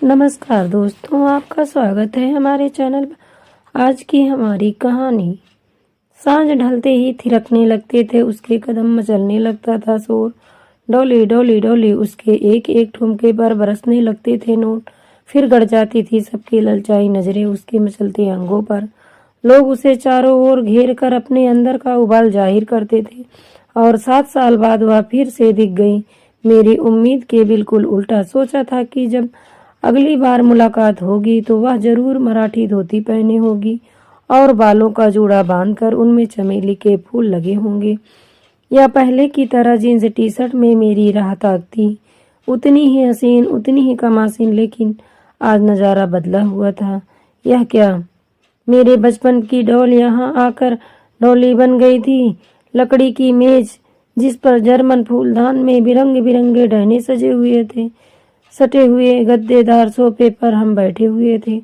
नमस्कार दोस्तों, आपका स्वागत है हमारे चैनल पर। आज की हमारी कहानी। सांझ ढलते ही थिरकने लगते थे उसके कदम, मचलने लगता था शोर। डोली डोली डोली उसके एक एक ठुमके पर बरसने लगते थे नोट। फिर गड़ जाती थी सबकी ललचाई नजरें उसके मचलते अंगों पर। लोग उसे चारों ओर घेर कर अपने अंदर का उबाल जाहिर करते थे। और 7 साल बाद वह फिर से दिख गई। मेरी उम्मीद के बिल्कुल उल्टा। सोचा था कि जब अगली बार मुलाकात होगी तो वह जरूर मराठी धोती पहने होगी और बालों का जूड़ा बांधकर उनमें चमेली के फूल लगे होंगे, या पहले की तरह जींस टी शर्ट में मेरी राह ताकती। उतनी ही हसीन, उतनी ही कमासीन, लेकिन आज नजारा बदला हुआ था। यह क्या? मेरे बचपन की डॉल यहाँ आकर डॉली बन गई थी। लकड़ी की मेज जिस पर जर्मन फूलदान में बिरंगे बिरंगे डहने सजे हुए थे, सटे हुए गद्देदार सोफे पर हम बैठे हुए थे।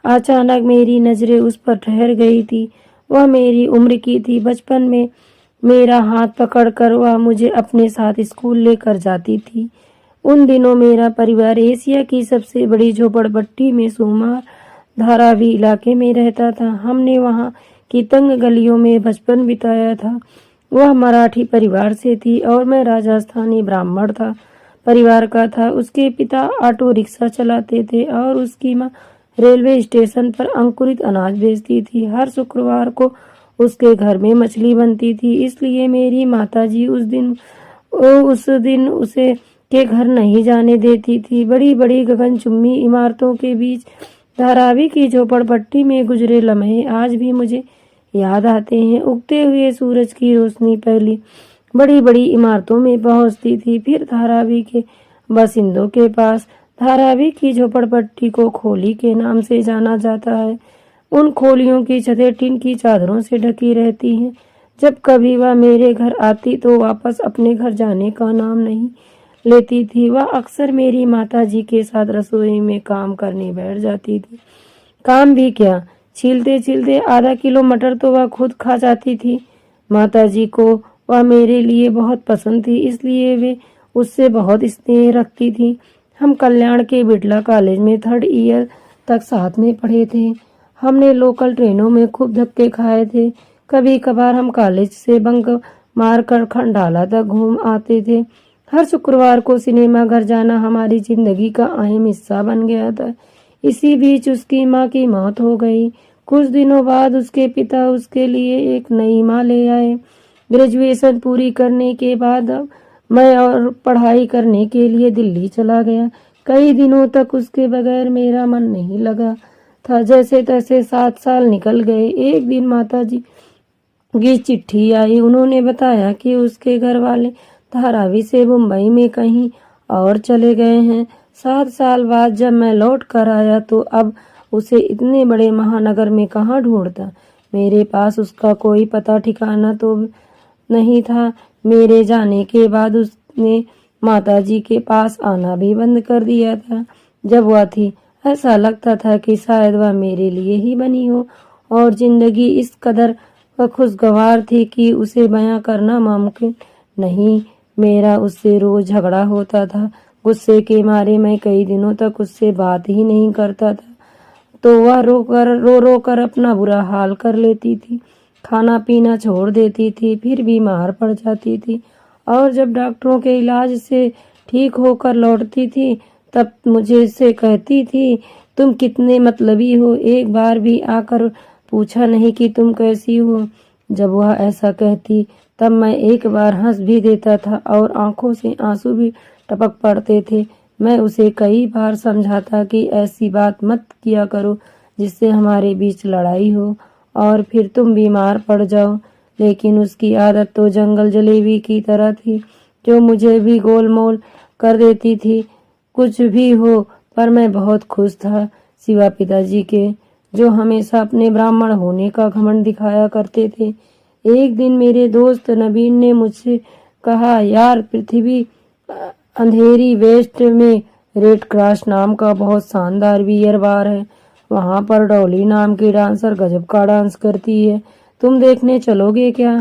अचानक मेरी नजरें उस पर ठहर गई थी। वह मेरी उम्र की थी। बचपन में मेरा हाथ पकड़कर वह मुझे अपने साथ स्कूल लेकर जाती थी। उन दिनों मेरा परिवार एशिया की सबसे बड़ी झोपड़पट्टी में सुमार धारावी इलाके में रहता था। हमने वहाँ की तंग गलियों में बचपन बिताया था। वह मराठी परिवार से थी और मैं राजस्थानी ब्राह्मण था परिवार का था। उसके पिता ऑटो रिक्शा चलाते थे और उसकी माँ रेलवे स्टेशन पर अंकुरित अनाज बेचती थी। हर शुक्रवार को उसके घर में मछली बनती थी, इसलिए मेरी माताजी उस दिन उसे के घर नहीं जाने देती थी। बड़ी बड़ी गगनचुम्बी इमारतों के बीच धारावी की झोपड़पट्टी में गुजरे लम्हे आज भी मुझे याद आते हैं। उगते हुए सूरज की रोशनी पहली बड़ी बड़ी इमारतों में पहुंचती थी, फिर धारावी के बासिंदों के पास। धारावी की झोपड़पट्टी को खोली के नाम से जाना जाता है। उन खोलियों की छतें टिन की चादरों से ढकी रहती हैं। जब कभी वह मेरे घर आती तो वापस अपने घर जाने का नाम नहीं लेती थी। वह अक्सर मेरी माताजी के साथ रसोई में काम करने बैठ जाती थी। काम भी क्या, छीलते छीलते आधा किलो मटर तो वह खुद खा जाती थी। माताजी को वह मेरे लिए बहुत पसंद थी, इसलिए वे उससे बहुत स्नेह रखती थी। हम कल्याण के बिड़ला कॉलेज में 3rd ईयर तक साथ में पढ़े थे। हमने लोकल ट्रेनों में खूब धक्के खाए थे। कभी कभार हम कॉलेज से बंक मारकर खंडाला तक घूम आते थे। हर शुक्रवार को सिनेमा घर जाना हमारी जिंदगी का अहम हिस्सा बन गया था। इसी बीच उसकी माँ की मौत हो गई। कुछ दिनों बाद उसके पिता उसके लिए एक नई माँ ले आए। ग्रेजुएशन पूरी करने के बाद मैं और पढ़ाई करने के लिए दिल्ली चला गया। कई दिनों तक उसके बगैर मेरा मन नहीं लगा था। जैसे तैसे 7 साल निकल गए। एक दिन माताजी की चिट्ठी आई। उन्होंने बताया कि उसके घर वाले धारावी से मुंबई में कहीं और चले गए हैं। 7 साल बाद जब मैं लौट कर आया तो अब उसे इतने बड़े महानगर में कहाँ ढूंढता। मेरे पास उसका कोई पता ठिकाना तो नहीं था। मेरे जाने के बाद उसने माताजी के पास आना भी बंद कर दिया था। जब वह थी, ऐसा लगता था कि शायद वह मेरे लिए ही बनी हो और जिंदगी इस कदर खुशगवार थी कि उसे बयां करना मुमकिन नहीं। मेरा उससे रोज झगड़ा होता था। गुस्से के मारे मैं कई दिनों तक उससे बात ही नहीं करता था, तो वह रो रो कर अपना बुरा हाल कर लेती थी। खाना पीना छोड़ देती थी, फिर बीमार पड़ जाती थी और जब डॉक्टरों के इलाज से ठीक होकर लौटती थी तब मुझे से कहती थी, तुम कितने मतलबी हो, एक बार भी आकर पूछा नहीं कि तुम कैसी हो। जब वह ऐसा कहती तब मैं एक बार हंस भी देता था और आंखों से आंसू भी टपक पड़ते थे। मैं उसे कई बार समझाता कि ऐसी बात मत किया करो जिससे हमारे बीच लड़ाई हो और फिर तुम बीमार पड़ जाओ, लेकिन उसकी आदत तो जंगल जलेबी की तरह थी जो मुझे भी गोलमोल कर देती थी। कुछ भी हो, पर मैं बहुत खुश था, सिवा पिताजी के, जो हमेशा अपने ब्राह्मण होने का घमंड दिखाया करते थे। एक दिन मेरे दोस्त नवीन ने मुझसे कहा, यार पृथ्वी अंधेरी वेस्ट में रेड क्रॉस नाम का बहुत शानदार बियर बार है। वहां पर डॉली नाम की डांसर गजब का डांस करती है। तुम देखने चलोगे क्या?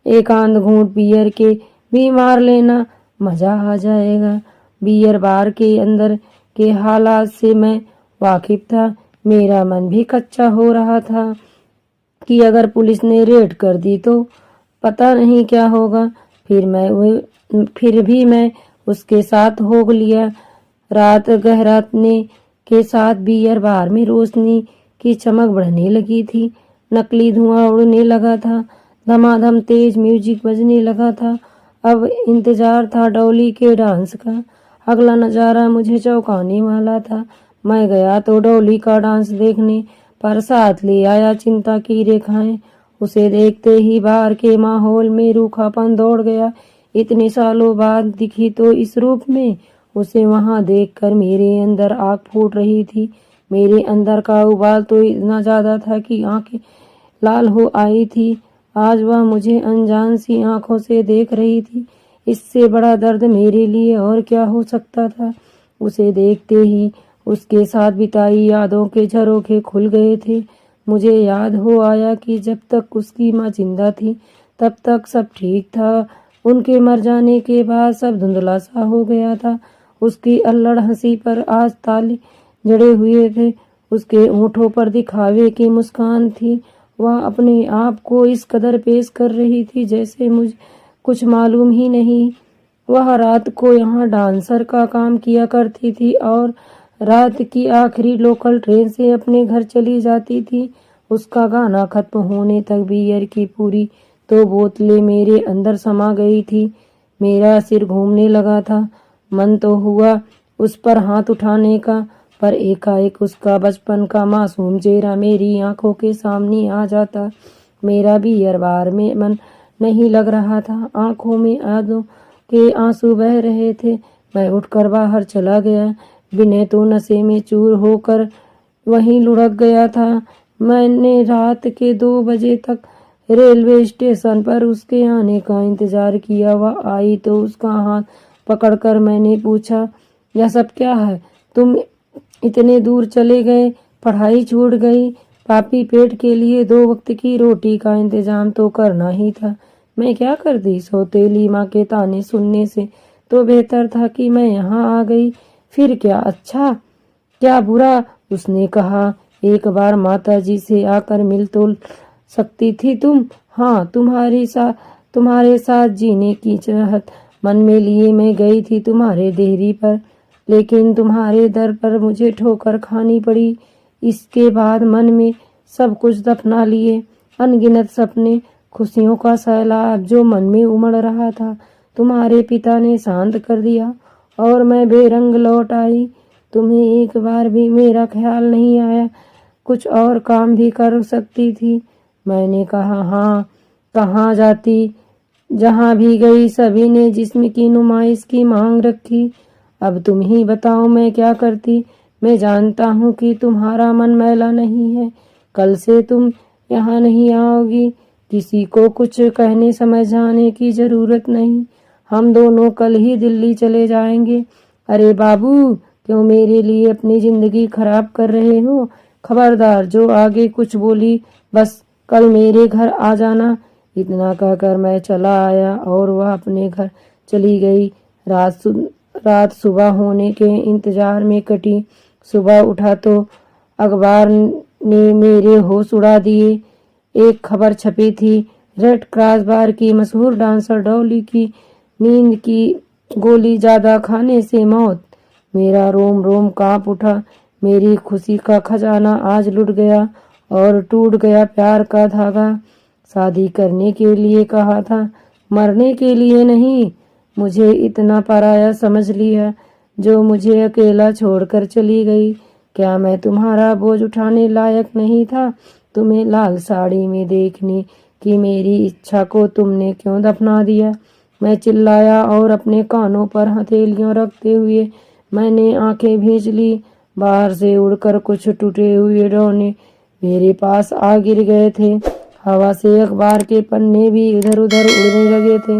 एक आंध घूंट बियर के भी मार लेना, मजा आ जाएगा। बियर बार के अंदर के हालात से मैं वाकिफ था। मेरा मन भी कच्चा हो रहा था कि अगर पुलिस ने रेड कर दी तो पता नहीं क्या होगा। फिर भी मैं उसके साथ हो लिया। रात गहराने के साथ बियर बार में रोशनी की चमक बढ़ने लगी थी। नकली धुआं उड़ने लगा था। धमाधम तेज म्यूजिक बजने लगा था। अब इंतजार था डॉली के डांस का। अगला नजारा मुझे चौंकाने वाला था। मैं गया तो डॉली का डांस देखने, पर साथ ले आया चिंता की रेखाएं। उसे देखते ही बाहर के माहौल में रूखापन दौड़ गया। इतने सालों बाद दिखी तो इस रूप में। उसे वहां देखकर मेरे अंदर आग फूट रही थी। मेरे अंदर का उबाल तो इतना ज्यादा था कि आंखें लाल हो आई थी। आज वह मुझे अनजान सी आंखों से देख रही थी। इससे बड़ा दर्द मेरे लिए और क्या हो सकता था। उसे देखते ही उसके साथ बिताई यादों के झरोखे खुल गए थे। मुझे याद हो आया कि जब तक उसकी माँ जिंदा थी तब तक सब ठीक था। उनके मर जाने के बाद सब धुंधला सा हो गया था। उसकी अल्लड़ हंसी पर आज ताले जड़े हुए थे। उसके होठों पर दिखावे की मुस्कान थी। वह अपने आप को इस कदर पेश कर रही थी जैसे मुझे कुछ मालूम ही नहीं। वह रात को यहाँ डांसर का काम किया करती थी और रात की आखिरी लोकल ट्रेन से अपने घर चली जाती थी। उसका गाना खत्म होने तक बियर की पूरी 2 बोतलें मेरे अंदर समा गई थी। मेरा सिर घूमने लगा था। मन तो हुआ उस पर हाथ उठाने का, पर एकाएक उसका बचपन का मासूम चेहरा मेरी आंखों के सामने आ जाता। मेरा बियर बार में मन नहीं लग रहा था। आंखों में यादों के आंसू बह रहे थे। मैं उठकर बाहर चला गया। विनय तो नशे में चूर होकर वहीं लुढ़क गया था। मैंने रात के 2 बजे तक रेलवे स्टेशन पर उसके आने का इंतजार किया। वह आई तो उसका हाथ पकड़कर मैंने पूछा, यह सब क्या है? तुम इतने दूर चले गए, पढ़ाई छूट गई। पापी पेट के लिए 2 वक्त की रोटी का इंतजाम तो करना ही था। मैं क्या करती? सौतेली माँ के ताने सुनने से तो बेहतर था कि मैं यहाँ आ गई। फिर क्या अच्छा क्या बुरा? उसने कहा, एक बार माताजी से आकर मिल तो सकती थी तुम। हाँ, तुम्हारे साथ जीने की चाहत मन में लिए मैं गई थी तुम्हारे देहरी पर, लेकिन तुम्हारे दर पर मुझे ठोकर खानी पड़ी। इसके बाद मन में सब कुछ दफना लिए। अनगिनत सपने, खुशियों का सैलाब जो मन में उमड़ रहा था, तुम्हारे पिता ने शांत कर दिया और मैं बेरंग लौट आई। तुम्हें एक बार भी मेरा ख्याल नहीं आया कुछ और काम भी कर सकती थी। मैंने कहा, हाँ, कहाँ जाती? जहाँ भी गई सभी ने जिस्म की नुमाइश की मांग रखी। अब तुम ही बताओ मैं क्या करती? मैं जानता हूँ कि तुम्हारा मन मैला नहीं है। कल से तुम यहाँ नहीं आओगी। किसी को कुछ कहने समझाने की जरूरत नहीं। हम दोनों कल ही दिल्ली चले जाएंगे। अरे बाबू, क्यों मेरे लिए अपनी जिंदगी खराब कर रहे हो? खबरदार जो आगे कुछ बोली बस कल मेरे घर आ जाना। इतना कहकर मैं चला आया और वह अपने घर चली गई। रात सुबह होने के इंतजार में कटी। सुबह उठा तो अखबार ने मेरे होश उड़ा दिए। एक खबर छपी थी, रेड क्रॉस बार की मशहूर डांसर डॉली की नींद की गोली ज्यादा खाने से मौत। मेरा रोम रोम कांप उठा। मेरी खुशी का खजाना आज लुट गया और टूट गया प्यार का धागा। शादी करने के लिए कहा था, मरने के लिए नहीं। मुझे इतना पराया समझ लिया, जो मुझे अकेला छोड़कर चली गई। क्या मैं तुम्हारा बोझ उठाने लायक नहीं था? तुम्हें लाल साड़ी में देखने की मेरी इच्छा को तुमने क्यों दफना दिया? मैं चिल्लाया और अपने कानों पर हथेलियां रखते हुए मैंने आंखें भींच ली। बाहर से उड़कर कुछ टूटे हुए डोने मेरे पास आ गिर गए थे। हवा से अखबार के पन्ने भी इधर उधर उड़ने लगे थे।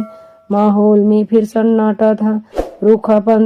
माहौल में फिर सन्नाटा था, रूखापन था।